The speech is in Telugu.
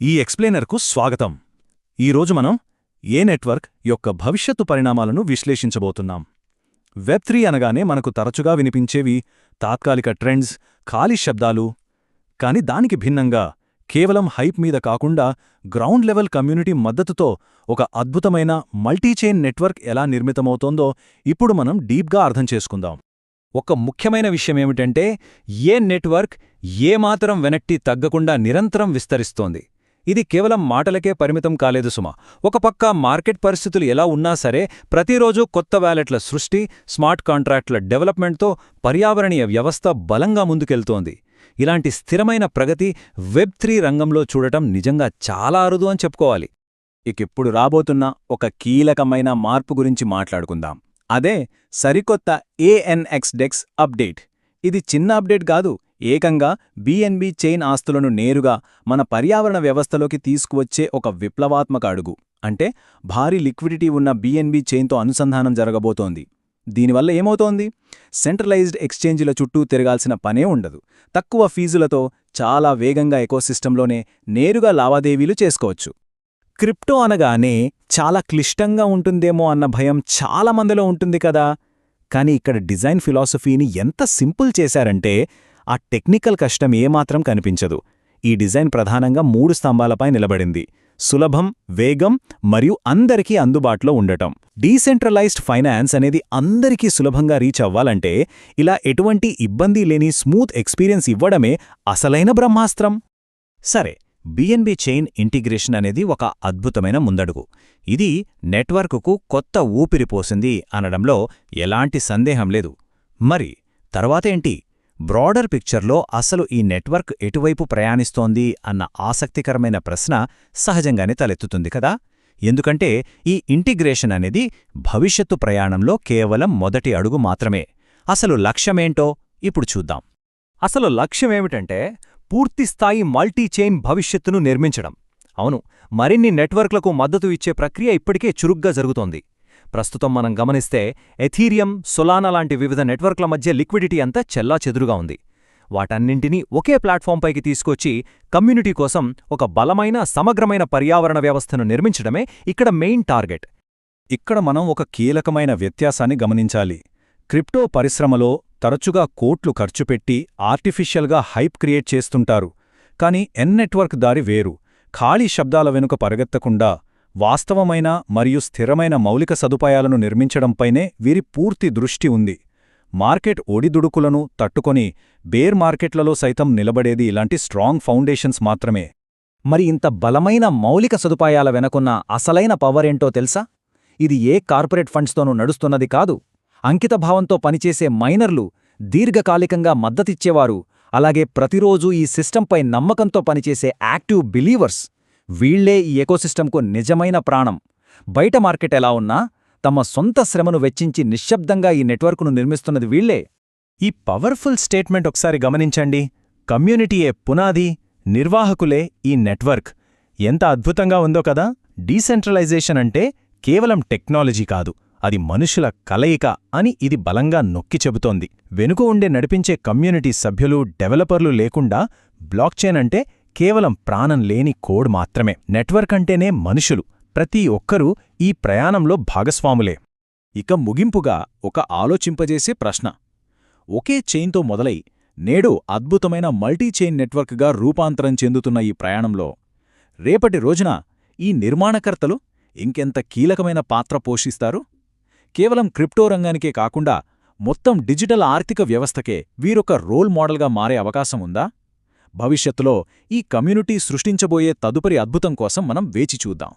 ఈ ఎక్స్ప్లెయినర్కు స్వాగతం. ఈరోజు మనం ఏ నెట్వర్క్ యొక్క భవిష్యత్తు పరిణామాలను విశ్లేషించబోతున్నాం. వెబ్3 అనగానే మనకు తరచుగా వినిపించేవి తాత్కాలిక ట్రెండ్స్, ఖాళీ శబ్దాలు. కాని దానికి భిన్నంగా కేవలం హైప్ మీద కాకుండా గ్రౌండ్ లెవెల్ కమ్యూనిటీ మద్దతుతో ఒక అద్భుతమైన మల్టీచైన్ నెట్వర్క్ ఎలా నిర్మితమవుతోందో ఇప్పుడు మనం డీప్గా అర్థం చేసుకుందాం. ఒక ముఖ్యమైన విషయమేమిటంటే, ఏ నెట్వర్క్ ఏమాత్రం వెనక్కి తగ్గకుండా నిరంతరం విస్తరిస్తోంది. ఇది కేవలం మాటలకే పరిమితం కాలేదు సుమా. ఒక పక్క మార్కెట్ పరిస్థితులు ఎలా ఉన్నా సరే, ప్రతిరోజూ కొత్త వ్యాలెట్ల సృష్టి, స్మార్ట్ కాంట్రాక్ట్ల డెవలప్మెంట్తో పర్యావరణీయ వ్యవస్థ బలంగా ముందుకెళ్తోంది. ఇలాంటి స్థిరమైన ప్రగతి వెబ్3 రంగంలో చూడటం నిజంగా చాలా అరుదు అని చెప్పుకోవాలి. ఇకిప్పుడు రాబోతున్న ఒక కీలకమైన మార్పు గురించి మాట్లాడుకుందాం. అదే సరికొత్త ANX అప్డేట్. ఇది చిన్న అప్డేట్ కాదు, ఏకంగా BNB చైన్ ఆస్తులను నేరుగా మన పర్యావరణ వ్యవస్థలోకి తీసుకువచ్చే ఒక విప్లవాత్మక అడుగు. అంటే భారీ లిక్విడిటీ ఉన్న BNB చైన్తో అనుసంధానం జరగబోతోంది. దీనివల్ల ఏమవుతోంది? సెంట్రలైజ్డ్ ఎక్స్చేంజీల చుట్టూ తిరగాల్సిన పనే ఉండదు. తక్కువ ఫీజులతో చాలా వేగంగా ఎకోసిస్టంలోనే నేరుగా లావాదేవీలు చేసుకోవచ్చు. క్రిప్టో అనగానే చాలా క్లిష్టంగా ఉంటుందేమో అన్న భయం చాలా మందిలో ఉంటుంది కదా. కానీ ఇక్కడ డిజైన్ ఫిలాసఫీని ఎంత సింపుల్ చేశారంటే ఆ టెక్నికల్ కష్టం ఏమాత్రం కనిపించదు. ఈ డిజైన్ ప్రధానంగా 3 స్తంభాలపై నిలబడింది: సులభం, వేగం మరియు అందరికీ అందుబాటులో ఉండటం. డీసెంట్రలైజ్డ్ ఫైనాన్స్ అనేది అందరికీ సులభంగా రీచ్ అవ్వాలంటే ఇలా ఎటువంటి ఇబ్బంది లేని స్మూత్ ఎక్స్పీరియన్స్ ఇవ్వడమే అసలైన బ్రహ్మాస్త్రం. సరే, BNB చైన్ ఇంటిగ్రేషన్ అనేది ఒక అద్భుతమైన ముందడుగు. ఇది నెట్వర్కుకు కొత్త ఊపిరిపోసింది అనడంలో ఎలాంటి సందేహం లేదు. మరి తర్వాతేంటి? బ్రాడర్ పిక్చర్లో అసలు ఈ నెట్వర్క్ ఎటువైపు ప్రయాణిస్తోంది అన్న ఆసక్తికరమైన ప్రశ్న సహజంగానే తలెత్తుతుంది కదా. ఎందుకంటే ఈ ఇంటిగ్రేషన్ అనేది భవిష్యత్తు ప్రయాణంలో కేవలం మొదటి అడుగు మాత్రమే. అసలు లక్ష్యమేంటో ఇప్పుడు చూద్దాం. అసలు లక్ష్యమేమిటంటే, పూర్తిస్థాయి మల్టీచైన్ భవిష్యత్తును నిర్మించడం. అవును, మరిన్ని నెట్వర్క్లకు మద్దతు ఇచ్చే ప్రక్రియ ఇప్పటికే చురుగ్గా జరుగుతోంది. ప్రస్తుతం మనం గమనిస్తే ఎథీరియం, సొలానా లాంటి వివిధ నెట్వర్క్ల మధ్య లిక్విడిటీ అంతా చెల్లాచెదురుగా ఉంది. వాటన్నింటినీ ఒకే ప్లాట్ఫాంపైకి తీసుకొచ్చి కమ్యూనిటీ కోసం ఒక బలమైన, సమగ్రమైన పర్యావరణ వ్యవస్థను నిర్మించడమే ఇక్కడ మెయిన్ టార్గెట్. ఇక్కడ మనం ఒక కీలకమైన వ్యత్యాసాన్ని గమనించాలి. క్రిప్టో పరిశ్రమలో తరచుగా కోట్లు ఖర్చుపెట్టి ఆర్టిఫిషియల్గా హైప్ క్రియేట్ చేస్తుంటారు. కాని నెట్వర్క్ దారి వేరు. ఖాళీ శబ్దాల వెనుక పరిగెత్తకుండా వాస్తవమైన మరియు స్థిరమైన మౌలిక సదుపాయాలను నిర్మించడంపైనే వీరి పూర్తి దృష్టి ఉంది. మార్కెట్ ఒడిదుడుకులను తట్టుకొని బేర్ మార్కెట్లలో సైతం నిలబడేది ఇలాంటి స్ట్రాంగ్ ఫౌండేషన్స్ మాత్రమే. మరి ఇంత బలమైన మౌలిక సదుపాయాల వెనకున్న అసలైన పవరేంటో తెలుసా? ఇది ఏ కార్పొరేట్ ఫండ్స్తోనూ నడుస్తున్నది కాదు. అంకితభావంతో పనిచేసే మైనర్లు, దీర్ఘకాలికంగా మద్దతిచ్చేవారు, అలాగే ప్రతిరోజూ ఈ సిస్టంపై నమ్మకంతో పనిచేసే యాక్టివ్ బిలీవర్స్, వీళ్లే ఈ ఎకోసిస్టంకు నిజమైన ప్రాణం. బయట మార్కెట్ ఎలా ఉన్నా తమ సొంత శ్రమను వెచ్చించి నిశ్శబ్దంగా ఈ నెట్వర్క్ను నిర్మిస్తున్నది వీళ్లే. ఈ పవర్ఫుల్ స్టేట్మెంట్ ఒకసారి గమనించండి. కమ్యూనిటీయే పునాది, నిర్వాహకులే ఈ నెట్వర్క్. ఎంత అద్భుతంగా ఉందో కదా. డీసెంట్రలైజేషన్ అంటే కేవలం టెక్నాలజీ కాదు, అది మనుషుల కలయిక అని ఇది బలంగా నొక్కి చెబుతోంది. వెనుక ఉండే నడిపించే కమ్యూనిటీ సభ్యులు, డెవలపర్లు లేకుండా బ్లాక్చైన్ అంటే కేవలం ప్రాణం లేని కోడ్ మాత్రమే. నెట్వర్క్ అంటేనే మనుషులు, ప్రతి ఒక్కరూ ఈ ప్రయాణంలో భాగస్వాములే. ఇక ముగింపుగా ఒక ఆలోచింపజేసే ప్రశ్న. ఒకే చైన్తో మొదలై నేడు అద్భుతమైన మల్టీచైన్ నెట్వర్క్గా రూపాంతరం చెందుతున్న ఈ ప్రయాణంలో రేపటి రోజున ఈ నిర్మాణకర్తలు ఇంకెంత కీలకమైన పాత్ర పోషిస్తారు? కేవలం క్రిప్టో రంగానికే కాకుండా మొత్తం డిజిటల్ ఆర్థిక వ్యవస్థకే వీరొక రోల్ మోడల్గా మారే అవకాశం ఉందా? భవిష్యత్తులో ఈ కమ్యూనిటీ సృష్టించబోయే తదుపరి అద్భుతం కోసం మనం వేచి చూద్దాం.